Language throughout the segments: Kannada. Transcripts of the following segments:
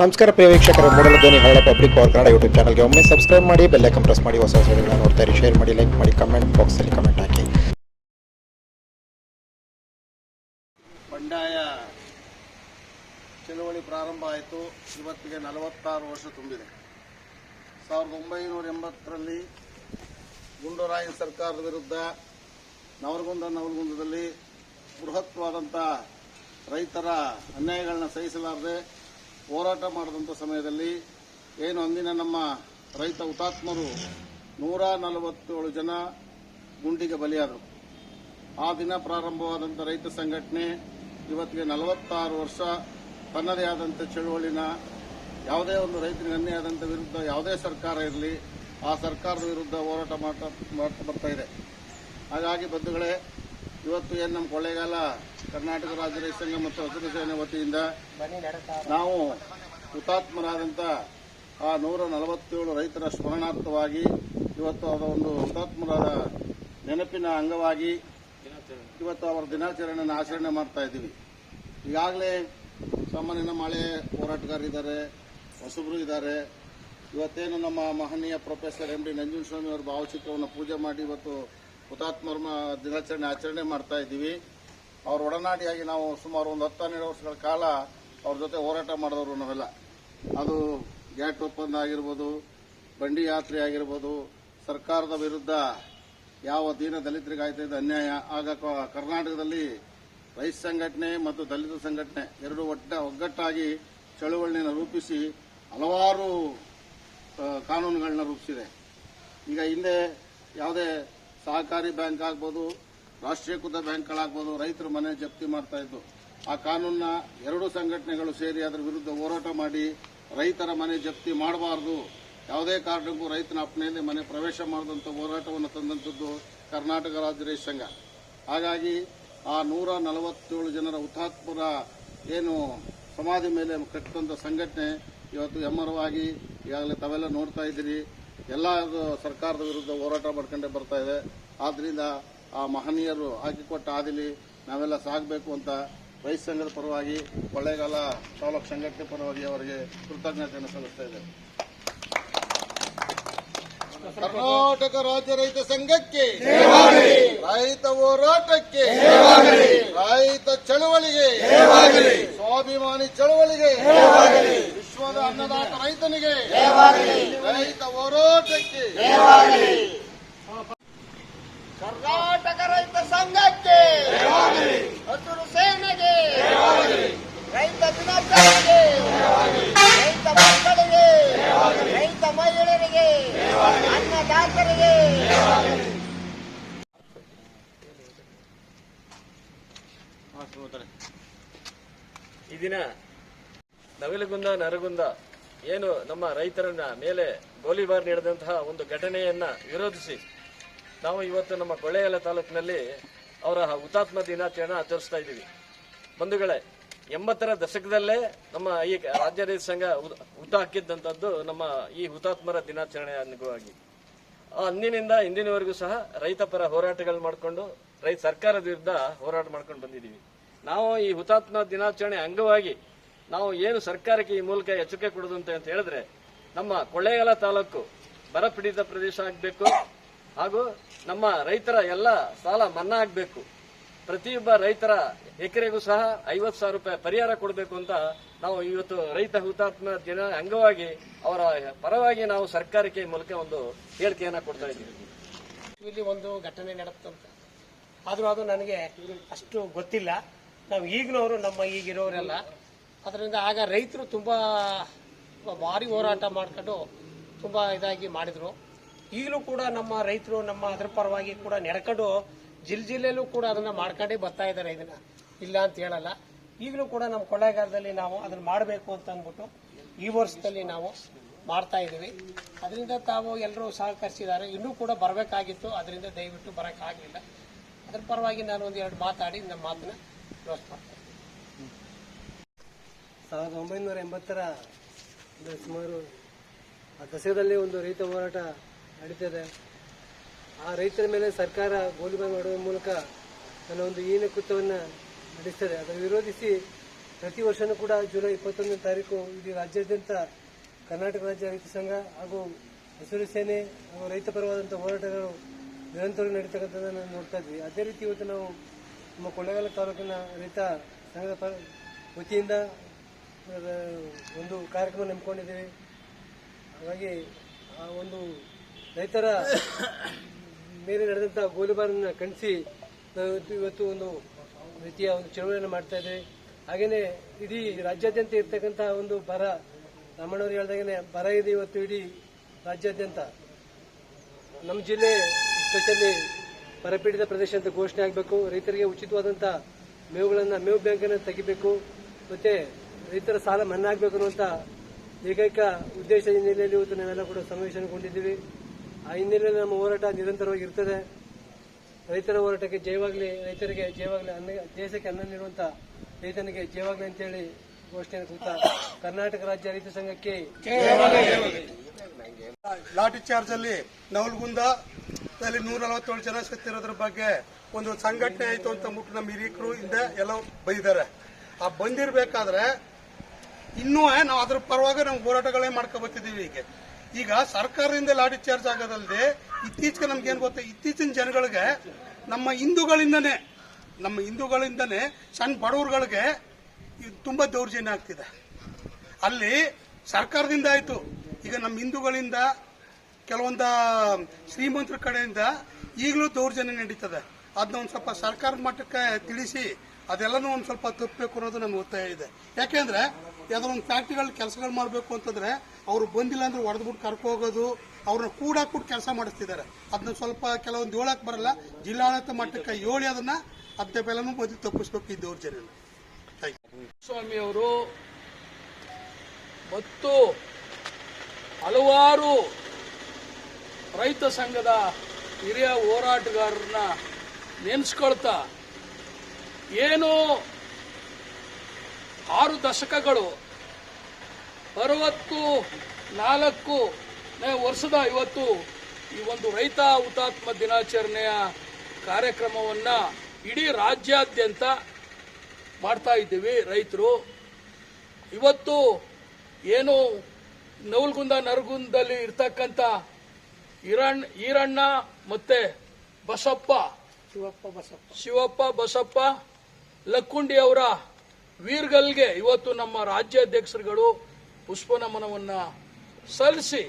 ನಮಸ್ಕಾರ ಪ್ರಿಯ ವೀಕ್ಷಕರೇ, ಮೂಡಲ ಧ್ವನಿ ಹಳ್ಳ ಪಬ್ಲಿಕ್ ಪವರ್ ಕನ್ನಡ ಯೂಟ್ಯೂಬ್ ಚಾನಲ್ಗೆ ಒಮ್ಮೆ ಸಬ್ಸ್ಕ್ರೈಬ್ ಮಾಡಿ, ಬೆಲ್ ಐಕಾನ್ ಪ್ರೆಸ್ ಮಾಡಿ, ಹೊಸ ವಿಡಿಯೋಗಳನ್ನು ನೋಡ್ತಾ ಇರಿ. ಶೇರ್ ಮಾಡಿ, ಲೈಕ್ ಮಾಡಿ, ಕಮೆಂಟ್ ಬಾಕ್ಸಲ್ಲಿ ಕಮೆಂಟ್ ಹಾಕಿ. ಬಂಡಾಯ ಚಳವಳಿ ಪ್ರಾರಂಭ ಆಯಿತು. ಇವತ್ತಿಗೆ 46 ವರ್ಷ ತುಂಬಿದೆ. 1980ರಲ್ಲಿ ಗುಂಡೂರಾಯನ ಸರ್ಕಾರದ ವಿರುದ್ಧ ನವಲಗುಂದದಲ್ಲಿ ಬೃಹತ್ವಾದಂಥ ರೈತರ ಅನ್ಯಾಯಗಳನ್ನ ಸಹಿಸಲಾರದೆ ಹೋರಾಟ ಮಾಡಿದಂಥ ಸಮಯದಲ್ಲಿ ಏನು ಅಂದಿನ ನಮ್ಮ ರೈತ ಹುತಾತ್ಮರು 147 ಜನ ಗುಂಡಿಗೆ ಬಲಿಯಾದರು. ಆ ದಿನ ಪ್ರಾರಂಭವಾದಂಥ ರೈತ ಸಂಘಟನೆ ಇವತ್ತಿಗೆ 46 ವರ್ಷ ತನ್ನದೇ ಆದಂಥ ಚಳುವಳಿನ ಯಾವುದೇ ಒಂದು ರೈತನಿಗೆ ಅನ್ಯಾಯ ಆದಂಥ ವಿರುದ್ಧ ಯಾವುದೇ ಸರ್ಕಾರ ಇರಲಿ ಆ ಸರ್ಕಾರದ ವಿರುದ್ಧ ಹೋರಾಟ ಮಾಡ್ತಾ ಬರ್ತಾ ಇದೆ. ಹಾಗಾಗಿ ಬಂಧುಗಳೇ, ಇವತ್ತು ಏನು ನಮ್ಮ ಕೊಳ್ಳೇಗಾಲ ಕರ್ನಾಟಕ ರಾಜ್ಯ ರೈತ ಸಂಘ ಮತ್ತು ಹಸಿರು ಸೇನೆ ವತಿಯಿಂದ ನಾವು ಹುತಾತ್ಮರಾದಂಥ ಆ 147 ರೈತರ ಸ್ಮರಣಾರ್ಥವಾಗಿ ಇವತ್ತು ಅವರ ಒಂದು ಹುತಾತ್ಮರಾದ ನೆನಪಿನ ಅಂಗವಾಗಿ ಇವತ್ತು ಅವರ ದಿನಾಚರಣೆಯನ್ನು ಆಚರಣೆ ಮಾಡ್ತಾ ಇದ್ದೀವಿ. ಈಗಾಗಲೇ ಸಾಮಾನ್ಯ ನಮ್ಮ ಹಳೆ ಹೋರಾಟಗಾರರಿದ್ದಾರೆ, ಹೊಸಬರು ಇದ್ದಾರೆ. ಇವತ್ತೇನು ನಮ್ಮ ಮಹನೀಯ ಪ್ರೊಫೆಸರ್ MD ನಂಜುಂಡಸ್ವಾಮಿ ಅವರ ಭಾವಚಿತ್ರವನ್ನು ಪೂಜೆ ಮಾಡಿ ಇವತ್ತು ಹುತಾತ್ಮರ ದಿನಾಚರಣೆ ಆಚರಣೆ ಮಾಡ್ತಾ ಇದ್ದೀವಿ. ಅವ್ರ ಒಡನಾಡಿಯಾಗಿ ನಾವು ಸುಮಾರು ಒಂದು 10-12 ವರ್ಷಗಳ ಕಾಲ ಅವ್ರ ಜೊತೆ ಹೋರಾಟ ಮಾಡಿದವರು ನಾವೆಲ್ಲ. ಅದು ಗ್ಯಾಟ್ ಒಪ್ಪಂದ ಆಗಿರ್ಬೋದು, ಬಂಡಿ ಯಾತ್ರೆ ಆಗಿರ್ಬೋದು, ಸರ್ಕಾರದ ವಿರುದ್ಧ ಯಾವ ದೀನ ದಲಿತರಿಗೆ ಆಯ್ತಾ ಇದ್ದ ಅನ್ಯಾಯ. ಆಗ ಕರ್ನಾಟಕದಲ್ಲಿ ರೈತ ಸಂಘಟನೆ ಮತ್ತು ದಲಿತ ಸಂಘಟನೆ ಎರಡು ಒಗ್ಗಟ್ಟಾಗಿ ಚಳುವಳಿಯನ್ನು ರೂಪಿಸಿ ಹಲವಾರು ಕಾನೂನುಗಳನ್ನ ರೂಪಿಸಿದೆ. ಈಗ ಹಿಂದೆ ಯಾವುದೇ ಸಹಕಾರಿ ಬ್ಯಾಂಕ್ ಆಗ್ಬೋದು, ರಾಷ್ಟ್ರೀಕೃತ ಬ್ಯಾಂಕ್ಗಳಾಗ್ಬೋದು, ರೈತರ ಮನೆ ಜಪ್ತಿ ಮಾಡ್ತಾ ಇದ್ದು ಆ ಕಾನೂನನ್ನ ಎರಡು ಸಂಘಟನೆಗಳು ಸೇರಿ ಅದರ ವಿರುದ್ಧ ಹೋರಾಟ ಮಾಡಿ ರೈತರ ಮನೆ ಜಪ್ತಿ ಮಾಡಬಾರದು, ಯಾವುದೇ ಕಾರಣಕ್ಕೂ ರೈತನ ಅಪ್ಪಣೆಯಲ್ಲಿ ಮನೆ ಪ್ರವೇಶ ಮಾಡಿದಂಥ ಹೋರಾಟವನ್ನು ತಂದಂಥದ್ದು ಕರ್ನಾಟಕ ರಾಜ್ಯ ರೈತ ಸಂಘ. ಹಾಗಾಗಿ ಆ 147 ಜನರ ಹುತಾತ್ಮರ ಏನು ಸಮಾಧಿ ಮೇಲೆ ಕಟ್ಟಿದಂಥ ಸಂಘಟನೆ ಇವತ್ತು ಎಮ್ಮರವಾಗಿ ಈಗಾಗಲೇ ತಾವೆಲ್ಲ ನೋಡ್ತಾ ಇದ್ದೀರಿ. ಎಲ್ಲ ಸರ್ಕಾರದ ವಿರುದ್ಧ ಹೋರಾಟ ಮಾಡ್ಕೊಂಡೇ ಬರ್ತಾ ಇದೆ. ಆದ್ರಿಂದ ಆ ಮಹನೀಯರು ಹಾಕಿಕೊಟ್ಟ ಹಾದಿಲಿ ನಾವೆಲ್ಲ ಸಾಗಬೇಕು ಅಂತ ರೈತ ಸಂಘದ ಪರವಾಗಿ, ಕೊಳ್ಳೇಗಾಲ ತಾಲೂಕು ಸಂಘಟನೆ ಪರವಾಗಿ ಅವರಿಗೆ ಕೃತಜ್ಞತೆಯನ್ನು ಸಲ್ಲಿಸ್ತಾ ಇದೆ. ಕರ್ನಾಟಕ ರಾಜ್ಯ ರೈತ ಸಂಘಕ್ಕೆ, ರೈತ ಹೋರಾಟಕ್ಕೆ, ರೈತ ಚಳವಳಿಗೆ, ಸ್ವಾಭಿಮಾನಿ ಚಳವಳಿಗೆ, ವಿಶ್ವದ ಅನ್ನದಾತ ರೈತನಿಗೆ, ರೈತ ಹೋರಾಟಕ್ಕೆ, ಕರ್ನಾಟಕ ರೈತ ಸಂಘಕ್ಕೆ, ಹಸಿರು ಸೇನೆಗೆ, ರೈತ ದಿನಾಚರಣೆಗೆ, ರೈತ ಮಕ್ಕಳಿಗೆ, ರೈತ ಮಹಿಳೆಯರಿಗೆ, ಅನ್ನದಾತರಿಗೆ. ಈ ದಿನ ನವಿಲುಗುಂದ ನರಗುಂದ ಏನು ನಮ್ಮ ರೈತರನ್ನ ಮೇಲೆ ಗೋಲಿಬಾರ್ ನೀಡಿದಂತಹ ಒಂದು ಘಟನೆಯನ್ನ ವಿರೋಧಿಸಿ ನಾವು ಇವತ್ತು ನಮ್ಮ ಕೊಳ್ಳೇಗಾಲ ತಾಲೂಕಿನಲ್ಲಿ ಅವರ ಹುತಾತ್ಮ ದಿನಾಚರಣೆ ಆಚರಿಸ್ತಾ ಇದ್ದೀವಿ. ಬಂಧುಗಳೇ, 80ರ ದಶಕದಲ್ಲೇ ನಮ್ಮ ಈ ರಾಜ್ಯ ರೈತ ಸಂಘ ಹುಟ್ಟು ಹಾಕಿದ್ದಂಥದ್ದು ನಮ್ಮ ಈ ಹುತಾತ್ಮರ ದಿನಾಚರಣೆ ಅಂಗವಾಗಿ. ಅಂದಿನಿಂದ ಇಂದಿನವರೆಗೂ ಸಹ ರೈತ ಪರ ಹೋರಾಟಗಳು ಮಾಡಿಕೊಂಡು ಸರ್ಕಾರದ ವಿರುದ್ಧ ಹೋರಾಟ ಮಾಡ್ಕೊಂಡು ಬಂದಿದ್ದೀವಿ. ನಾವು ಈ ಹುತಾತ್ಮ ದಿನಾಚರಣೆ ಅಂಗವಾಗಿ ನಾವು ಏನು ಸರ್ಕಾರಕ್ಕೆ ಈ ಮೂಲಕ ಎಚ್ಚರಿಕೆ ಕೊಡೋದು ಅಂತ ಹೇಳಿದ್ರೆ, ನಮ್ಮ ಕೊಳ್ಳೇಗಾಲ ತಾಲೂಕು ಬರಪೀಡಿತ ಪ್ರದೇಶ ಆಗಬೇಕು ಹಾಗೂ ನಮ್ಮ ರೈತರ ಎಲ್ಲ ಸಾಲ ಮನ್ನಾ ಆಗಬೇಕು. ಪ್ರತಿಯೊಬ್ಬ ರೈತರ ಎಕರೆಗೂ ಸಹ 50,000 ರೂಪಾಯಿ ಪರಿಹಾರ ಕೊಡಬೇಕು ಅಂತ ನಾವು ಇವತ್ತು ರೈತ ಹುತಾತ್ಮ ದಿನ ಅಂಗವಾಗಿ ಅವರ ಪರವಾಗಿ ನಾವು ಸರ್ಕಾರಕ್ಕೆ ಈ ಮೂಲಕ ಒಂದು ಹೇಳಿಕೆಯನ್ನ ಕೊಡ್ತಾ ಇದ್ದೀವಿ. ಇಲ್ಲಿ ಒಂದು ಘಟನೆ ನಡೆದಂತ ಆದ್ರೂ ಅದು ನನಗೆ ಅಷ್ಟು ಗೊತ್ತಿಲ್ಲ. ನಾವು ಈಗಿನವರು ನಮ್ಮ ಈಗಿರೋರೆಲ್ಲ ಅದರಿಂದ ಆಗ ರೈತರು ತುಂಬಾ ಭಾರಿ ಹೋರಾಟ ಮಾಡ್ಕೊಂಡು ತುಂಬಾ ಇದಾಗಿ ಮಾಡಿದ್ರು. ಈಗಲೂ ಕೂಡ ನಮ್ಮ ರೈತರು ನಮ್ಮ ಅದರ ಪರವಾಗಿ ಕೂಡ ನಡ್ಕೊಂಡು ಜಿಲ್ಲೆಯಲ್ಲೂ ಕೂಡ ಅದನ್ನ ಮಾಡ್ಕೊಂಡೇ ಬರ್ತಾ ಇದ್ದಾರೆ. ಇದನ್ನ ಇಲ್ಲ ಅಂತ ಹೇಳಲ್ಲ. ಈಗಲೂ ಕೂಡ ನಮ್ಮ ಕೊಳ್ಳೇಗಾಲದಲ್ಲಿ ನಾವು ಅದನ್ನ ಮಾಡಬೇಕು ಅಂತ ಅಂದ್ಬಿಟ್ಟು ಈ ವರ್ಷದಲ್ಲಿ ನಾವು ಮಾಡ್ತಾ ಇದ್ದೀವಿ. ಅದರಿಂದ ತಾವು ಎಲ್ಲರೂ ಸಹಕರಿಸಿದ್ದಾರೆ. ಇನ್ನೂ ಕೂಡ ಬರಬೇಕಾಗಿತ್ತು, ಅದರಿಂದ ದಯವಿಟ್ಟು ಬರೋಕ್ಕಾಗಲಿಲ್ಲ. ಅದರ ಪರವಾಗಿ ನಾನು ಒಂದೆರಡು ಮಾತಾಡಿ ನಮ್ಮ ಮಾತನ್ನ ಕ್ಲೋಸ್ ಮಾಡ್ತೇನೆ. 1980ರ ಸುಮಾರು ಆ ದಶಕದಲ್ಲಿ ಒಂದು ರೈತ ಹೋರಾಟ ನಡೀತದೆ. ಆ ರೈತರ ಮೇಲೆ ಸರ್ಕಾರ ಗೋಲಿಬಾರ್ ಮಾಡುವ ಮೂಲಕ ತನ್ನ ಒಂದು ಹೀನ ಕೃತ್ಯವನ್ನು ನಡೆಸ್ತದೆ. ಅದನ್ನು ವಿರೋಧಿಸಿ ಪ್ರತಿ ವರ್ಷನೂ ಕೂಡ ಜುಲೈ 21ನೇ ತಾರೀಕು ಇಡೀ ರಾಜ್ಯಾದ್ಯಂತ ಕರ್ನಾಟಕ ರಾಜ್ಯ ರೈತ ಸಂಘ ಹಾಗೂ ಹಸಿರು ಸೇನೆ ಹಾಗೂ ರೈತ ಪರವಾದಂಥ ಹೋರಾಟಗಳು ನಿರಂತರವಾಗಿ ನಡೀತಕ್ಕಂಥದ್ದನ್ನು ನಾವು ನೋಡ್ತಾ ಇದ್ವಿ. ಅದೇ ರೀತಿ ಇವತ್ತು ನಾವು ನಮ್ಮ ಕೊಳ್ಳೇಗಾಲ ತಾಲೂಕಿನ ರೈತ ಸಂಘದ ವತಿಯಿಂದ ಒಂದು ಕಾರ್ಯಕ್ರಮ ನಂಬಿಕೊಂಡಿದ್ದೀವಿ. ಹಾಗಾಗಿ ಆ ಒಂದು ರೈತರ ಮೇಲೆ ನಡೆದಂಥ ಗೋಲಿಬಾರನ್ನು ಖಂಡಿಸಿ ಇವತ್ತು ಒಂದು ರೀತಿಯ ಒಂದು ಚಳವಳಿಯನ್ನು ಮಾಡ್ತಾ ಇದ್ದೇವೆ. ಹಾಗೆಯೇ ಇಡೀ ರಾಜ್ಯಾದ್ಯಂತ ಇರ್ತಕ್ಕಂಥ ಒಂದು ಬರ, ರಾಮಣ್ಣವರು ಹೇಳ್ದಾಗೇ ಬರ ಇದೆ ಇವತ್ತು ಇಡೀ ರಾಜ್ಯಾದ್ಯಂತ. ನಮ್ಮ ಜಿಲ್ಲೆ ಸ್ಪೆಷಲಿ ಬರಪೀಡಿತ ಪ್ರದೇಶ ಅಂತ ಘೋಷಣೆ ಆಗಬೇಕು. ರೈತರಿಗೆ ಉಚಿತವಾದಂಥ ಮೇವು ಬ್ಯಾಂಕನ್ನು ತೆಗಿಬೇಕು, ಮತ್ತೆ ರೈತರ ಸಾಲ ಮನ್ನಾ ಆಗಬೇಕು ಅನ್ನುವಂಥ ಏಕೈಕ ಉದ್ದೇಶ ಹಿನ್ನೆಲೆಯಲ್ಲಿ ಇವತ್ತು ನಾವೆಲ್ಲ ಕೂಡ ಸಮಾವೇಶಗೊಂಡಿದ್ದೀವಿ. ಆ ಹಿನ್ನೆಲೆಯಲ್ಲಿ ನಮ್ಮ ಹೋರಾಟ ನಿರಂತರವಾಗಿ ಇರ್ತದೆ. ರೈತರ ಹೋರಾಟಕ್ಕೆ ಜಯವಾಗಲಿ, ರೈತರಿಗೆ ಜಯವಾಗಲಿ, ದೇಶಕ್ಕೆ ಅನ್ನ ನೀಡುವಂಥ ರೈತನಿಗೆ ಜಯವಾಗಲಿ ಅಂತೇಳಿ ಘೋಷಣೆ ಕೂತ ಕರ್ನಾಟಕ ರಾಜ್ಯ ರೈತ ಸಂಘಕ್ಕೆ ಲಾಠಿ ಚಾರ್ಜ್ ಅಲ್ಲಿ ನವಲಗುಂದದಲ್ಲಿ 147 ಜನ ಸತ್ತಿರೋದ್ರ ಬಗ್ಗೆ ಒಂದು ಸಂಘಟನೆ ಆಯಿತು ಅಂತ ಮುಟ್ಟು ನಮ್ಮ ಹಿರಿಯಕರು ಹಿಂದೆ ಎಲ್ಲ ಬೈದಾರೆ. ಆ ಬಂದಿರಬೇಕಾದ್ರೆ ಇನ್ನೂ ನಾವು ಅದ್ರ ಪರವಾಗಿ ನಾವು ಹೋರಾಟಗಳೇ ಮಾಡ್ಕೊಬತ್ತಿದ್ದೀವಿ. ಈಗ ಸರ್ಕಾರದಿಂದ ಲಾಠಿ ಚಾರ್ಜ್ ಆಗೋದಲ್ಲದೆ ಇತ್ತೀಚೆಗೆ ನಮ್ಗೇನು ಗೊತ್ತಾ, ಇತ್ತೀಚಿನ ಜನಗಳಿಗೆ ನಮ್ಮ ಹಿಂದೂಗಳಿಂದನೇ ಸಣ್ಣ ಬಡವರುಗಳಿಗೆ ತುಂಬಾ ದೌರ್ಜನ್ಯ ಆಗ್ತಿದೆ. ಅಲ್ಲಿ ಸರ್ಕಾರದಿಂದ ಆಯ್ತು, ಈಗ ನಮ್ಮ ಹಿಂದೂಗಳಿಂದ ಕೆಲವೊಂದು ಶ್ರೀಮಂತರ ಕಡೆಯಿಂದ ಈಗಲೂ ದೌರ್ಜನ್ಯ ನಡೀತದೆ. ಅದನ್ನ ಒಂದು ಸ್ವಲ್ಪ ಸರ್ಕಾರದ ಮಟ್ಟಕ್ಕೆ ತಿಳಿಸಿ ಅದೆಲ್ಲನೂ ಒಂದು ಸ್ವಲ್ಪ ತಪ್ಪಬೇಕು ಅನ್ನೋದು ನನ್ನ ಒತ್ತಾಯ ಇದೆ. ಯಾಕೆಂದ್ರೆ ಯಾವ್ದೋ ಒಂದು ಫ್ಯಾಕ್ಟ್ರಿಗಳಲ್ಲಿ ಕೆಲಸಗಳು ಮಾಡಬೇಕು ಅಂತಂದ್ರೆ ಅವರು ಬಂದಿಲ್ಲ ಅಂದ್ರೆ ಹೊಡೆದ್ಬಿಟ್ಟು ಕರ್ಕೋಗೋದು, ಅವ್ರನ್ನ ಕೂಡ ಕೆಲಸ ಮಾಡಿಸ್ತಿದ್ದಾರೆ. ಅದನ್ನ ಸ್ವಲ್ಪ ಕೆಲವೊಂದು ಹೇಳಕ್ ಬರಲ್ಲ, ಜಿಲ್ಲಾಡಳಿತ ಮಟ್ಟಕ್ಕೆ ಹೇಳಿ ಅದನ್ನ ಅದೇ ಬೆಲೆನೂ ಬಂದು ತಪ್ಪಿಸ್ಬೇಕು ಈ ದೌರ್ಜನ್ಯ. ಸ್ವಾಮಿಯವರು ಮತ್ತು ಹಲವಾರು ರೈತ ಸಂಘದ ಹಿರಿಯ ಹೋರಾಟಗಾರರನ್ನ ನೆನೆಸ್ಕೊಳ್ತಾ ಏನು 6 ದಶಕಗಳು 64ನೇ ವರ್ಷದ ಇವತ್ತು ಈ ಒಂದು ರೈತ ಹುತಾತ್ಮ ದಿನಾಚರಣೆಯ ಕಾರ್ಯಕ್ರಮವನ್ನ ಇಡೀ ರಾಜ್ಯಾದ್ಯಂತ ಮಾಡ್ತಾ ಇದ್ದೀವಿ. ರೈತರು ಇವತ್ತು ಏನು ನವಲಗುಂದ ನರಗುಂದದಲ್ಲಿ ಇರ್ತಕ್ಕಂಥ ಈರಣ್ಣ ಮತ್ತೆ ಶಿವಪ್ಪ ಬಸಪ್ಪ ಲಕ್ಕುಂಡಿ ಅವರ ವೀರ್ಗಲ್ಗೆ ಇವತ್ತು ನಮ್ಮ ರಾಜ್ಯಾಧ್ಯಕ್ಷರುಗಳು ಪುಷ್ಪನಮನವನ್ನ ಸಲ್ಲಿಸಿ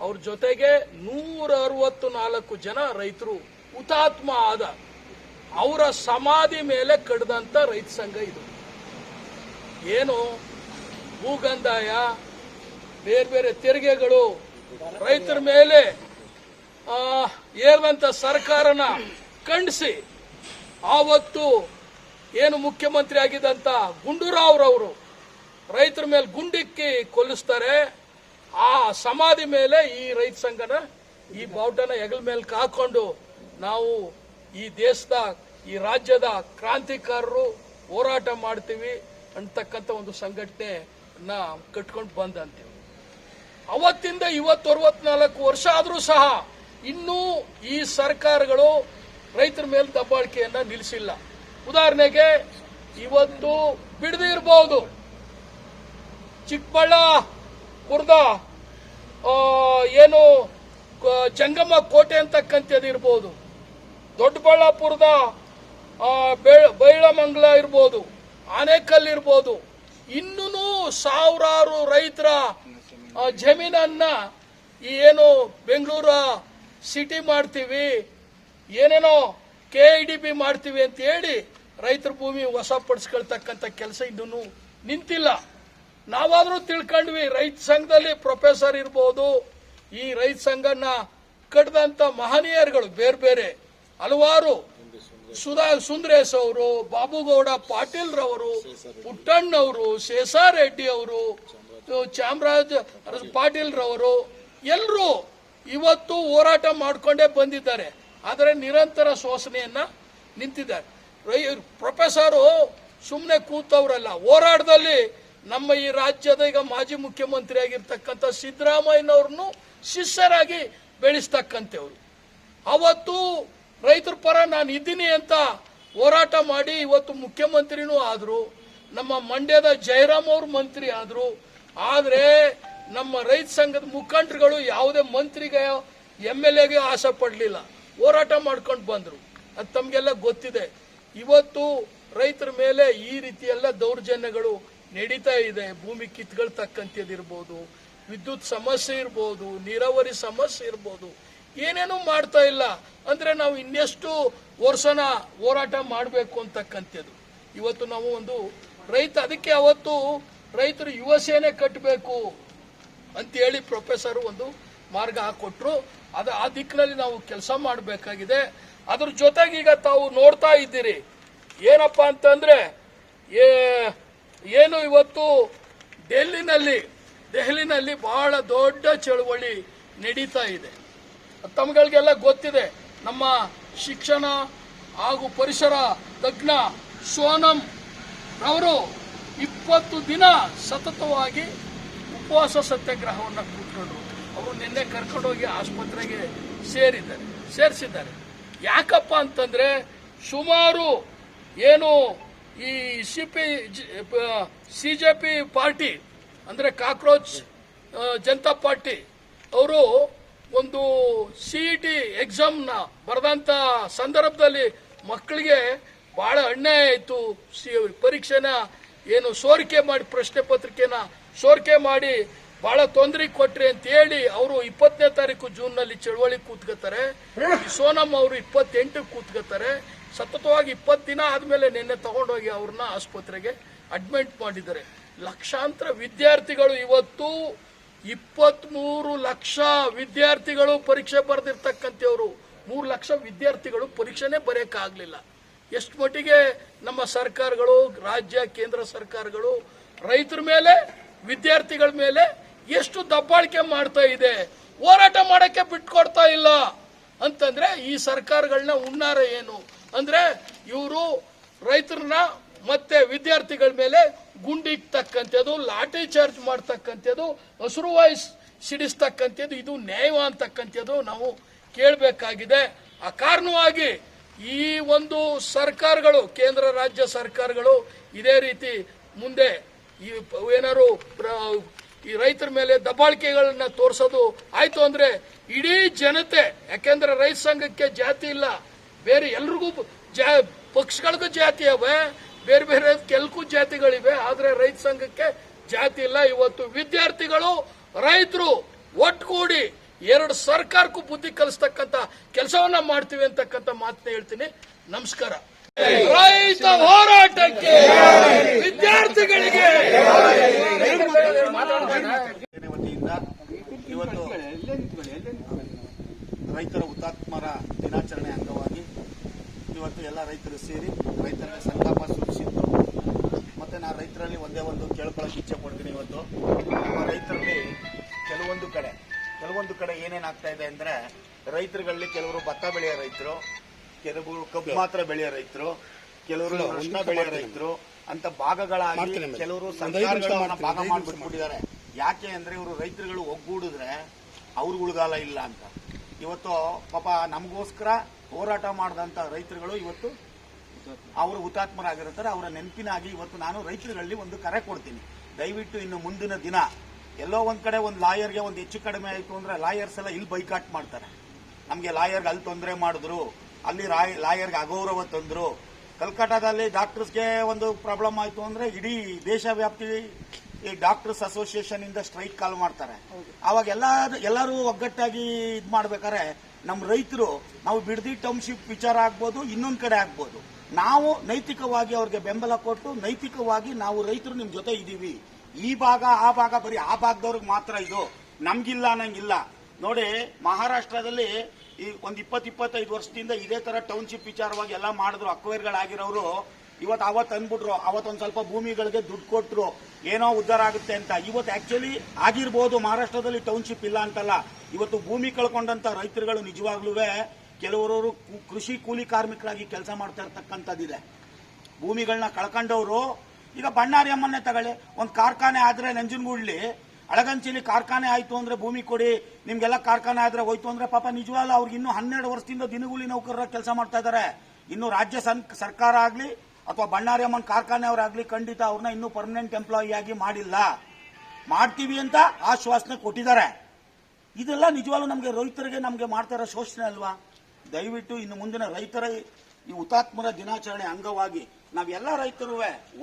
ಅವ್ರ ಜೊತೆಗೆ 164 ಜನ ರೈತರು ಹುತಾತ್ಮ ಆದ ಅವರ ಸಮಾಧಿ ಮೇಲೆ ಕಡ್ದಂತ ರೈತ ಸಂಘ ಇದು. ಏನು ಭೂಗಂದಾಯ, ಬೇರೆ ಬೇರೆ ತೆರಿಗೆಗಳು ರೈತರ ಮೇಲೆ ಏರಿದಂತ ಸರ್ಕಾರನ ಖಂಡಿಸಿ ಆವತ್ತು ಏನು ಮುಖ್ಯಮಂತ್ರಿ ಆಗಿದ್ದಂತ ಗುಂಡೂರಾವ್ರವರು ರೈತರ ಮೇಲೆ ಗುಂಡಿಕ್ಕಿ ಕೊಲ್ಲಿಸ್ತಾರೆ. ಆ ಸಮಾಧಿ ಮೇಲೆ ಈ ರೈತ ಸಂಘನ ಈ ಬಾವುಟನ ಹೆಗಲ ಮೇಲೆ ಹಾಕೊಂಡು ನಾವು ಈ ದೇಶದ ಈ ರಾಜ್ಯದ ಕ್ರಾಂತಿಕಾರರು ಹೋರಾಟ ಮಾಡ್ತೀವಿ ಅಂತಕ್ಕಂಥ ಒಂದು ಸಂಘಟನೆನ ಕಟ್ಕೊಂಡು ಬಂದಂತೀವಿ. ಅವತ್ತಿಂದ ಇವತ್ತು 64 ವರ್ಷ ಆದರೂ ಸಹ ಇನ್ನೂ ಈ ಸರ್ಕಾರಗಳು ರೈತರ ಮೇಲೆ ದಬ್ಬಾಳಿಕೆಯನ್ನ ನಿಲ್ಲಿಸಿಲ್ಲ. ಉದಾಹರಣೆಗೆ ಇವತ್ತು ಬಿಡದಿರಬಹುದು, ಚಿಕ್ಕಬಳ್ಳಾಪುರದ ಏನು ಜಂಗಮ ಕೋಟೆ ಅಂತಕ್ಕಂಥದ್ದು ಇರ್ಬೋದು, ದೊಡ್ಡಬಳ್ಳಾಪುರದ ಬೈಳಮಂಗಲ ಇರ್ಬೋದು, ಆನೇಕಲ್ ಇರ್ಬೋದು, ಇನ್ನೂ ಸಾವಿರಾರು ರೈತರ ಜಮೀನನ್ನ ಏನು ಬೆಂಗಳೂರು ಸಿಟಿ ಮಾಡ್ತೀವಿ, ಏನೇನೋ KIDB ಮಾಡ್ತೀವಿ ಅಂತ ಹೇಳಿ ರೈತರ ಭೂಮಿ ವಶಪಡಿಸ್ಕೊಳ್ತಕ್ಕಂಥ ಕೆಲಸ ಇನ್ನೂ ನಿಂತಿಲ್ಲ. ನಾವಾದ್ರೂ ತಿಳ್ಕೊಂಡ್ವಿ, ರೈತ ಸಂಘದಲ್ಲಿ ಪ್ರೊಫೆಸರ್ ಇರ್ಬೋದು, ಈ ರೈತ ಸಂಘನ ಕಟ್ಟದಂತ ಮಹನೀಯರುಗಳು ಬೇರೆ ಬೇರೆ ಹಲವಾರು, ಸುಂದರೇಶ್ ಅವರು, ಬಾಬುಗೌಡ ಪಾಟೀಲ್ ರವರು, ಪುಟ್ಟಣ್ಣವರು, ಶೇಷಾರೆಡ್ಡಿ ಅವರು, ಚಾಮರಾಜ ಪಾಟೀಲ್ ರವರು ಎಲ್ಲರೂ ಇವತ್ತು ಹೋರಾಟ ಮಾಡಿಕೊಂಡೇ ಬಂದಿದ್ದಾರೆ. ಆದರೆ ನಿರಂತರ ಶೋಷಣೆಯನ್ನ ನಿಂತಿದ್ದಾರೆ. ಪ್ರೊಫೆಸರು ಸುಮ್ಮನೆ ಕೂತವ್ರಲ್ಲ, ಹೋರಾಟದಲ್ಲಿ ನಮ್ಮ ಈ ರಾಜ್ಯದ ಈಗ ಮಾಜಿ ಮುಖ್ಯಮಂತ್ರಿ ಆಗಿರ್ತಕ್ಕಂಥ ಸಿದ್ದರಾಮಯ್ಯನವ್ರನ್ನು ಶಿಷ್ಯರಾಗಿ ಬೆಳೆಸ್ತಕ್ಕಂಥವ್ರು. ಅವತ್ತು ರೈತರ ಪರ ನಾನು ಇದ್ದೀನಿ ಅಂತ ಹೋರಾಟ ಮಾಡಿ ಇವತ್ತು ಮುಖ್ಯಮಂತ್ರಿನೂ ಆದ್ರು. ನಮ್ಮ ಮಂಡ್ಯದ ಜಯರಾಮ್ ಅವರು ಮಂತ್ರಿ ಆದ್ರು. ಆದ್ರೆ ನಮ್ಮ ರೈತ ಸಂಘದ ಮುಖಂಡರುಗಳು ಯಾವುದೇ ಮಂತ್ರಿಗೆ MLAಗೆ ಆಸೆ ಪಡಲಿಲ್ಲ, ಹೋರಾಟ ಮಾಡ್ಕೊಂಡು ಬಂದ್ರು. ಅದು ತಮಗೆಲ್ಲ ಗೊತ್ತಿದೆ. ಇವತ್ತು ರೈತರ ಮೇಲೆ ಈ ರೀತಿ ಎಲ್ಲ ದೌರ್ಜನ್ಯಗಳು ನಡೀತಾ ಇದೆ. ಭೂಮಿ ಕಿತ್ಕೊಳ್ತಕ್ಕಂಥದ್ದಿರ್ಬೋದು, ವಿದ್ಯುತ್ ಸಮಸ್ಯೆ ಇರ್ಬೋದು, ನೀರಾವರಿ ಸಮಸ್ಯೆ ಇರ್ಬೋದು, ಏನೇನೂ ಮಾಡ್ತಾ ಇಲ್ಲ. ಅಂದ್ರೆ ನಾವು ಇನ್ನೆಷ್ಟು ವರ್ಷನ ಹೋರಾಟ ಮಾಡಬೇಕು ಅಂತಕ್ಕಂಥದ್ದು. ಇವತ್ತು ನಾವು ಒಂದು ರೈತ, ಅದಕ್ಕೆ ಅವತ್ತು ರೈತರು ಯುವ ಸೇನೆ ಕಟ್ಟಬೇಕು ಅಂತೇಳಿ ಪ್ರೊಫೆಸರ್ ಒಂದು ಮಾರ್ಗ ಹಾಕೊಟ್ರು. ಆ ದಿಕ್ಕಿನಲ್ಲಿ ನಾವು ಕೆಲಸ ಮಾಡಬೇಕಾಗಿದೆ. ಅದ್ರ ಜೊತೆಗೆ ಈಗ ತಾವು ನೋಡ್ತಾ ಇದ್ದೀರಿ ಏನಪ್ಪಾ ಅಂತಂದ್ರೆ, ಏನು ಇವತ್ತು ದೆಹಲಿನಲ್ಲಿ ಬಹಳ ದೊಡ್ಡ ಚಳವಳಿ ನಡೀತಾ ಇದೆ. ತಮ್ಗಳಿಗೆಲ್ಲ ಗೊತ್ತಿದೆ. ನಮ್ಮ ಶಿಕ್ಷಣ ಹಾಗೂ ಪರಿಸರ ತಜ್ಞ ಸೋನಂ ಅವರು 20 ದಿನ ಸತತವಾಗಿ ಉಪವಾಸ ಸತ್ಯಾಗ್ರಹವನ್ನು ಕೂತ್ಕೊಂಡ್ರು. ಅವರು ನಿನ್ನೆ ಕರ್ಕೊಂಡೋಗಿ ಆಸ್ಪತ್ರೆಗೆ ಸೇರಿಸಿದ್ದಾರೆ. ಯಾಕಪ್ಪ ಅಂತಂದ್ರೆ ಸುಮಾರು ಏನು ಈ CJP ಪಾರ್ಟಿ ಅಂದ್ರೆ ಕಾಕ್ರೋಚ್ ಜನತಾ ಪಾರ್ಟಿ ಅವರು ಒಂದು CET ಎಕ್ಸಾಮ್ನ ಬರೆದಂತ ಸಂದರ್ಭದಲ್ಲಿ ಮಕ್ಕಳಿಗೆ ಬಹಳ ಅನ್ಯಾಯ ಆಯಿತು. ಪರೀಕ್ಷೆನ ಏನು ಸೋರಿಕೆ ಮಾಡಿ, ಪ್ರಶ್ನೆ ಪತ್ರಿಕೆನ ಸೋರಿಕೆ ಮಾಡಿ ಬಹಳ ತೊಂದರೆ ಕೊಟ್ರಿ ಅಂತ ಹೇಳಿ ಅವರು 20ನೇ ತಾರೀಕು ಜೂನ್ನಲ್ಲಿ ಚಳವಳಿ ಕೂತ್ಕೋತಾರೆ. ಸೋನಂ ಅವರು 28 ಕೂತ್ಕೋತಾರೆ. ಸತತವಾಗಿ 20 ದಿನ ಆದ್ಮೇಲೆ ನಿನ್ನೆ ತಗೊಂಡೋಗಿ ಅವ್ರನ್ನ ಆಸ್ಪತ್ರೆಗೆ ಅಡ್ಮಿಟ್ ಮಾಡಿದ್ದಾರೆ. ಲಕ್ಷಾಂತರ ವಿದ್ಯಾರ್ಥಿಗಳು ಇವತ್ತು 23 ಲಕ್ಷ ವಿದ್ಯಾರ್ಥಿಗಳು ಪರೀಕ್ಷೆ ಬರೆದಿರ್ತಕ್ಕಂಥವ್ರು. 3 ಲಕ್ಷ ವಿದ್ಯಾರ್ಥಿಗಳು ಪರೀಕ್ಷೆನೇ ಬರೆಯಕ್ಕಾಗಲಿಲ್ಲ. ಎಷ್ಟು ಮಟ್ಟಿಗೆ ನಮ್ಮ ಸರ್ಕಾರಗಳು, ರಾಜ್ಯ ಕೇಂದ್ರ ಸರ್ಕಾರಗಳು ರೈತರ ಮೇಲೆ, ವಿದ್ಯಾರ್ಥಿಗಳ ಮೇಲೆ ಎಷ್ಟು ದಬ್ಬಾಳಿಕೆ ಮಾಡ್ತಾ ಇದೆ, ಹೋರಾಟ ಮಾಡಕ್ಕೆ ಬಿಟ್ಕೊಡ್ತಾ ಇಲ್ಲ ಅಂತಂದ್ರೆ ಈ ಸರ್ಕಾರಗಳನ್ನ ಹುನ್ನಾರ ಏನು ಅಂದ್ರೆ ಇವರು ರೈತರನ್ನ ಮತ್ತೆ ವಿದ್ಯಾರ್ಥಿಗಳ ಮೇಲೆ ಗುಂಡಿಕ್ತಕ್ಕಂಥದ್ದು, ಲಾಠಿ ಚಾರ್ಜ್ ಮಾಡ್ತಕ್ಕಂಥದ್ದು, ಹಸಿರುವಾಯಿ ಸಿಡಿಸ್ತಕ್ಕಂಥದ್ದು, ಇದು ನ್ಯಾಯ ಅಂತಕ್ಕಂಥದ್ದು ನಾವು ಕೇಳಬೇಕಾಗಿದೆ. ಆ ಕಾರಣವಾಗಿ ಈ ಒಂದು ಸರ್ಕಾರಗಳು, ಕೇಂದ್ರ ರಾಜ್ಯ ಸರ್ಕಾರಗಳು ಇದೇ ರೀತಿ ಮುಂದೆ ಏನಾರು ಈ ರೈತರ ಮೇಲೆ ದಬ್ಬಾಳಿಕೆಗಳನ್ನ ತೋರಿಸೋದು ಆಯ್ತು ಅಂದ್ರೆ ಇಡೀ ಜನತೆ, ಯಾಕೆಂದ್ರೆ ರೈತ ಸಂಘಕ್ಕೆ ಜಾತಿ ಇಲ್ಲ, ಬೇರೆ ಎಲ್ರಿಗೂ ಪಕ್ಷಗಳಿಗೂ ಜಾತಿ ಅವೆ, ಬೇರೆ ಬೇರೆ ಕೆಲವು ಜಾತಿಗಳಿವೆ, ಆದ್ರೆ ರೈತ ಸಂಘಕ್ಕೆ ಜಾತಿ ಇಲ್ಲ. ಇವತ್ತು ವಿದ್ಯಾರ್ಥಿಗಳು, ರೈತರು ಒಟ್ಟುಗೂಡಿ 2 ಸರ್ಕಾರಕ್ಕೂ ಬುದ್ಧಿ ಕಲಿಸ್ತಕ್ಕಂಥ ಕೆಲಸವನ್ನ ಮಾಡ್ತೀವಿ ಅಂತಕ್ಕಂಥ ಮಾತನ್ನ ಹೇಳ್ತೀನಿ. ನಮಸ್ಕಾರ. ರೈತ ಹೋರಾಟಕ್ಕೆ, ವಿದ್ಯಾರ್ಥಿಗಳಿಗೆ ವತಿಯಿಂದ ಇವತ್ತು ರೈತರ ಹುತಾತ್ಮರ ದಿನಾಚರಣೆ ಅಂಗವಾಗಿ ಇವತ್ತು ಎಲ್ಲ ರೈತರು ಸೇರಿ ರೈತರಿಗೆ ಸಂತಾಪ ಸೂಚಿಸಿದ್ದು. ಮತ್ತೆ ನಾನು ರೈತರಲ್ಲಿ ಒಂದೇ ಒಂದು ಕೇಳ್ಕೊಳ್ಳೋಕೆ ಇಚ್ಛೆ ಪಡ್ತೀನಿ. ಇವತ್ತು ನಮ್ಮ ರೈತರಲ್ಲಿ ಕೆಲವೊಂದು ಕಡೆ ಏನೇನಾಗ್ತಾ ಇದೆ ಅಂದ್ರೆ, ರೈತರುಗಳಲ್ಲಿ ಕೆಲವರು ಭತ್ತ ಬೆಳೆಯೋ ರೈತರು, ಕೆಲವರು ಕಬ್ಬು ಮಾತ್ರ ಬೆಳೆಯೋ ರೈತರು, ಕೆಲವರು ಅರಿಶಿನ ಬೆಳೆಯೋ ರೈತರು ಅಂತ ಭಾಗಗಳಾಗಿ ಕೆಲವರು ಸರ್ಕಾರಗಳನ್ನ ಭಾಗ ಮಾಡಿಬಿಟ್ಬಿಟ್ಟಿದ್ದಾರೆ. ಯಾಕೆ ಅಂದ್ರೆ ಇವರು ರೈತರುಗಳು ಒಗ್ಗೂಡಿದ್ರೆ ಅವ್ರಿಗೆ ಉಳಿಗಾಲ ಇಲ್ಲ ಅಂತ. ಇವತ್ತು ಪಾಪ ನಮಗೋಸ್ಕರ ಹೋರಾಟ ಮಾಡಿದಂತ ರೈತರುಗಳು ಇವತ್ತು ಅವರು ಹುತಾತ್ಮರಾಗಿರ್ತಾರೆ. ಅವರ ನೆನಪಿನಾಗಿ ಇವತ್ತು ನಾನು ರೈತರುಗಳಲ್ಲಿ ಒಂದು ಕರೆ ಕೊಡ್ತೀನಿ. ದಯವಿಟ್ಟು ಇನ್ನು ಮುಂದಿನ ದಿನ ಎಲ್ಲೋ ಒಂದ್ ಕಡೆ ಒಂದು ಲಾಯರ್ಗೆ ಒಂದು ಹೆಚ್ಚು ಕಡಿಮೆ ಆಯಿತು ಅಂದ್ರೆ ಲಾಯರ್ಸ್ ಎಲ್ಲ ಇಲ್ಲಿ ಬೈಕಾಟ್ ಮಾಡ್ತಾರೆ. ನಮಗೆ ಲಾಯರ್ಗೆ ಅಲ್ಲಿ ತೊಂದರೆ ಮಾಡಿದ್ರು, ಅಲ್ಲಿ ಲಾಯರ್ಗೆ ಅಗೌರವ ತಂದ್ರು. ಕಲ್ಕಟ್ಟಾದಲ್ಲಿ ಡಾಕ್ಟರ್ಸ್ಗೆ ಒಂದು ಪ್ರಾಬ್ಲಮ್ ಆಯಿತು ಅಂದ್ರೆ ಇಡೀ ದೇಶ ವ್ಯಾಪ್ತಿ ಈ ಡಾಕ್ಟರ್ಸ್ ಅಸೋಸಿಯೇಷನ್ ಇಂದ ಸ್ಟ್ರೈಕ್ ಕಾಲ್ ಮಾಡ್ತಾರೆ. ಅವಾಗ ಎಲ್ಲರೂ ಒಗ್ಗಟ್ಟಾಗಿ ಇದ್ ಮಾಡ್ಬೇಕಾದ್ರೆ ನಮ್ಮ ರೈತರು, ನಾವು ಬಿಡದಿ ಟೌನ್ಶಿಪ್ ವಿಚಾರ ಆಗ್ಬೋದು, ಇನ್ನೊಂದ್ ಕಡೆ ಆಗ್ಬೋದು, ನಾವು ನೈತಿಕವಾಗಿ ಅವ್ರಿಗೆ ಬೆಂಬಲ ಕೊಟ್ಟು ನೈತಿಕವಾಗಿ ನಾವು ರೈತರು ನಿಮ್ ಜೊತೆ ಇದೀವಿ. ಈ ಭಾಗ ಆ ಭಾಗ ಬರೀ ಆ ಭಾಗದವ್ರಿಗೆ ಮಾತ್ರ ಇದು, ನಮ್ಗಿಲ್ಲ ಅನ್ನಂಗಿಲ್ಲ. ನೋಡಿ, ಮಹಾರಾಷ್ಟ್ರದಲ್ಲಿ ಈ ಒಂದು 20-25 ವರ್ಷದಿಂದ ಇದೇ ತರ ಟೌನ್ಶಿಪ್ ವಿಚಾರವಾಗಿ ಎಲ್ಲ ಮಾಡಿದ್ರು. ಅಕ್ವೈರ್ಗಳಾಗಿರೋರು ಅವತ್ತು ಅಂದ್ಬಿಟ್ರು, ಅವತ್ತೊಂದು ಸ್ವಲ್ಪ ಭೂಮಿಗಳಿಗೆ ದುಡ್ಡು ಕೊಟ್ರು, ಏನೋ ಉದ್ಧಾರ ಆಗುತ್ತೆ ಅಂತ. ಇವತ್ತು ಆಕ್ಚುಲಿ ಆಗಿರ್ಬೋದು, ಮಹಾರಾಷ್ಟ್ರದಲ್ಲಿ ಟೌನ್ಶಿಪ್ ಇಲ್ಲ ಅಂತಲ್ಲ. ಇವತ್ತು ಭೂಮಿ ಕಳ್ಕೊಂಡಂತ ರೈತರುಗಳು ನಿಜವಾಗ್ಲೂ ಕೆಲವರು ಕೃಷಿ ಕೂಲಿ ಕಾರ್ಮಿಕರಾಗಿ ಕೆಲಸ ಮಾಡ್ತಾ ಇರ್ತಕ್ಕಂಥದ್ದಿದೆ. ಭೂಮಿಗಳನ್ನ ಕಳ್ಕೊಂಡವರು ಈಗ ಬಣ್ಣಾರಿ ಅಮ್ಮನ್ನೇ ತಗೊಳ್ಳಿ, ಒಂದು ಕಾರ್ಖಾನೆ ಆದ್ರೆ ನಂಜನಗೂಡ್ಲಿ ಅಳಗಂಚಿಲಿ ಕಾರ್ಖಾನೆ ಆಯ್ತು ಅಂದ್ರೆ ಭೂಮಿ ಕೊಡಿ, ನಿಮ್ಗೆಲ್ಲ ಕಾರ್ಖಾನೆ ಆದ್ರೆ ಹೋಯ್ತು ಅಂದ್ರೆ ಪಾಪ ನಿಜವಾಗ್ಲೂ ಅವ್ರಿಗೆ ಇನ್ನೂ 12 ವರ್ಷದಿಂದ ದಿನಗೂಲಿ ನೌಕರರ ಕೆಲಸ ಮಾಡ್ತಾ ಇದ್ದಾರೆ. ಇನ್ನು ರಾಜ್ಯ ಸರ್ಕಾರ ಆಗ್ಲಿ ಅಥವಾ ಬಣ್ಣಾರಿ ಅಮ್ಮನ್ ಕಾರ್ಖಾನೆಯವರಾಗ್ಲಿ ಖಂಡಿತ ಅವ್ರನ್ನ ಇನ್ನೂ ಪರ್ಮನೆಂಟ್ ಎಂಪ್ಲಾಯಿ ಆಗಿ ಮಾಡಿಲ್ಲ. ಮಾಡ್ತೀವಿ ಅಂತ ಆಶ್ವಾಸನೆ ಕೊಟ್ಟಿದ್ದಾರೆ. ಇದೆಲ್ಲ ನಿಜವಾಗ್ಲೂ ನಮಗೆ ರೈತರಿಗೆ ನಮಗೆ ಮಾಡ್ತಾ ಇರೋ ಶೋಷಣೆ ಅಲ್ವಾ? ದಯವಿಟ್ಟು ಇನ್ನು ಮುಂದಿನ ರೈತರ ಈ ಹುತಾತ್ಮರ ದಿನಾಚರಣೆ ಅಂಗವಾಗಿ ನಾವೆಲ್ಲ ರೈತರು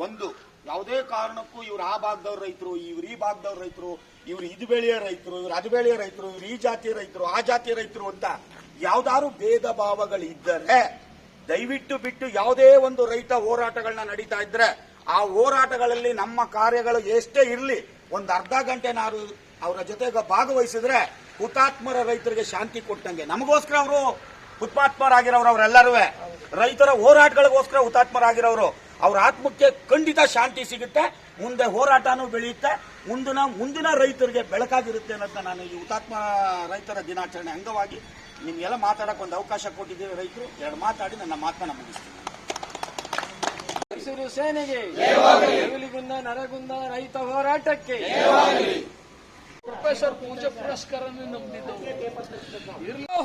ಒಂದು ಯಾವುದೇ ಕಾರಣಕ್ಕೂ ಇವ್ರು ಆ ಭಾಗದವ್ರ ರೈತರು, ಇವ್ರು ಈ ಭಾಗದವ್ರ ರೈತರು, ಇವ್ರು ಇದು ಬೆಳೆಯ ರೈತರು, ಇವ್ರು ಅದು ಬೆಳೆಯ ರೈತರು, ಇವ್ರು ಈ ಜಾತಿಯ ರೈತರು, ಆ ಜಾತಿಯ ರೈತರು ಅಂತ ಯಾವ್ದಾದ್ರು ಭೇದ ಭಾವಗಳಿದ್ದರೆ ದಯವಿಟ್ಟು ಬಿಟ್ಟು ಯಾವುದೇ ಒಂದು ರೈತ ಹೋರಾಟಗಳನ್ನ ನಡೀತಾ ಇದ್ರೆ ಆ ಹೋರಾಟಗಳಲ್ಲಿ ನಮ್ಮ ಕಾರ್ಯಗಳು ಎಷ್ಟೇ ಇರಲಿ ಒಂದು ಅರ್ಧ ಗಂಟೆ ನಾವು ಅವರ ಜೊತೆಗೆ ಭಾಗವಹಿಸಿದ್ರೆ ಹುತಾತ್ಮರ ರೈತರಿಗೆ ಶಾಂತಿ ಕೊಟ್ಟಂಗೆ. ನಮಗೋಸ್ಕರ ಅವರು ಹುತಾತ್ಮರಾಗಿರೋರು, ಅವರೆಲ್ಲರೂ ರೈತರ ಹೋರಾಟಗಳಿಗೋಸ್ಕರ ಹುತಾತ್ಮರಾಗಿರೋರು. ಅವ್ರ ಆತ್ಮಕ್ಕೆ ಖಂಡಿತ ಶಾಂತಿ ಸಿಗುತ್ತೆ, ಮುಂದೆ ಹೋರಾಟನೂ ಬೆಳೆಯುತ್ತೆ, ಮುಂದಿನ ರೈತರಿಗೆ ಬೆಳಕಾಗಿರುತ್ತೆ ಅನ್ನೋದನ್ನ ನಾನು ಈ ಹುತಾತ್ಮ ರೈತರ ದಿನಾಚರಣೆ ಅಂಗವಾಗಿ ನಿಮ್ಗೆಲ್ಲ ಮಾತಾಡಕ್ಕೆ ಒಂದು ಅವಕಾಶ ಕೊಟ್ಟಿದ್ದೀವಿ. ರೈತರು ಎರಡು ಮಾತಾಡಿ ನನ್ನ ಮಾತನ್ನ ಮುಗಿಸ್ತೀನಿ. ಹಸಿರು ಸೇನೆಗೆ, ನವಿಲುಗುಂದ ನರಗುಂದ ರೈತ ಹೋರಾಟಕ್ಕೆ, ಪ್ರೊಫೆಸರ್ ಪೂಜೆ ಪುರಸ್ಕಾರ ನಂಬಿದ್ದವು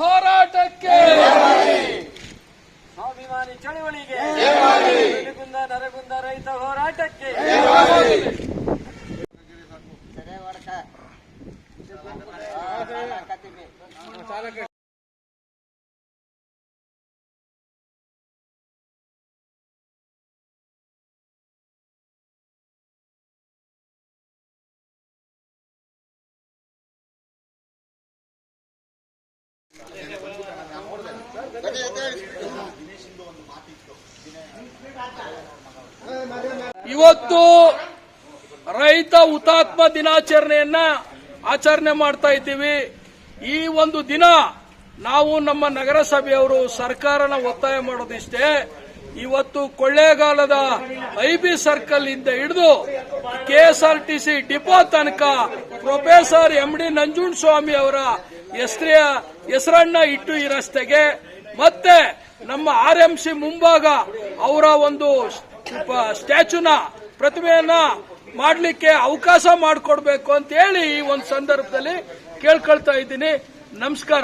ಹೋರಾಟಕ್ಕೆ, ಸ್ವಾಭಿಮಾನಿ ಚಳವಳಿಗೆ, ನವಿಲುಗುಂದ ನರಗುಂದ ರೈತ ಹೋರಾಟಕ್ಕೆ. ಇವತ್ತು ರೈತ ಹುತಾತ್ಮ ದಿನಾಚರಣೆಯನ್ನ ಆಚರಣೆ ಮಾಡ್ತಾ ಇದ್ದೀವಿ. ಈ ಒಂದು ದಿನ ನಾವು ನಮ್ಮ ನಗರಸಭೆಯವರು ಸರ್ಕಾರನ ಒತ್ತಾಯ ಮಾಡೋದಿಷ್ಟೇ, ಇವತ್ತು ಕೊಳ್ಳೇಗಾಲದ ಐಬಿ ಸರ್ಕಲ್ ಇಂದ ಹಿಡಿದು ಕೆಎಸ್ಆರ್ಟಿಸಿ ಡಿಪೋ ತನಕ ಪ್ರೊಫೆಸರ್ MD ನಂಜುಂಡಸ್ವಾಮಿ ಅವರ ಹೆಸರನ್ನ ಇಟ್ಟು ಈ ರಸ್ತೆಗೆ ಮತ್ತೆ ನಮ್ಮ RMC ಮುಂಭಾಗ ಅವರ ಒಂದು ಸ್ಟ್ಯಾಚ್ಯೂನ ಪ್ರತಿಮೆಯನ್ನ ಮಾಡಲಿಕ್ಕೆ ಅವಕಾಶ ಮಾಡಿಕೊಡ್ಬೇಕು ಅಂತ ಹೇಳಿ ಈ ಒಂದು ಸಂದರ್ಭದಲ್ಲಿ ಕೇಳ್ಕೊಳ್ತಾ ಇದ್ದೀನಿ. ನಮಸ್ಕಾರ.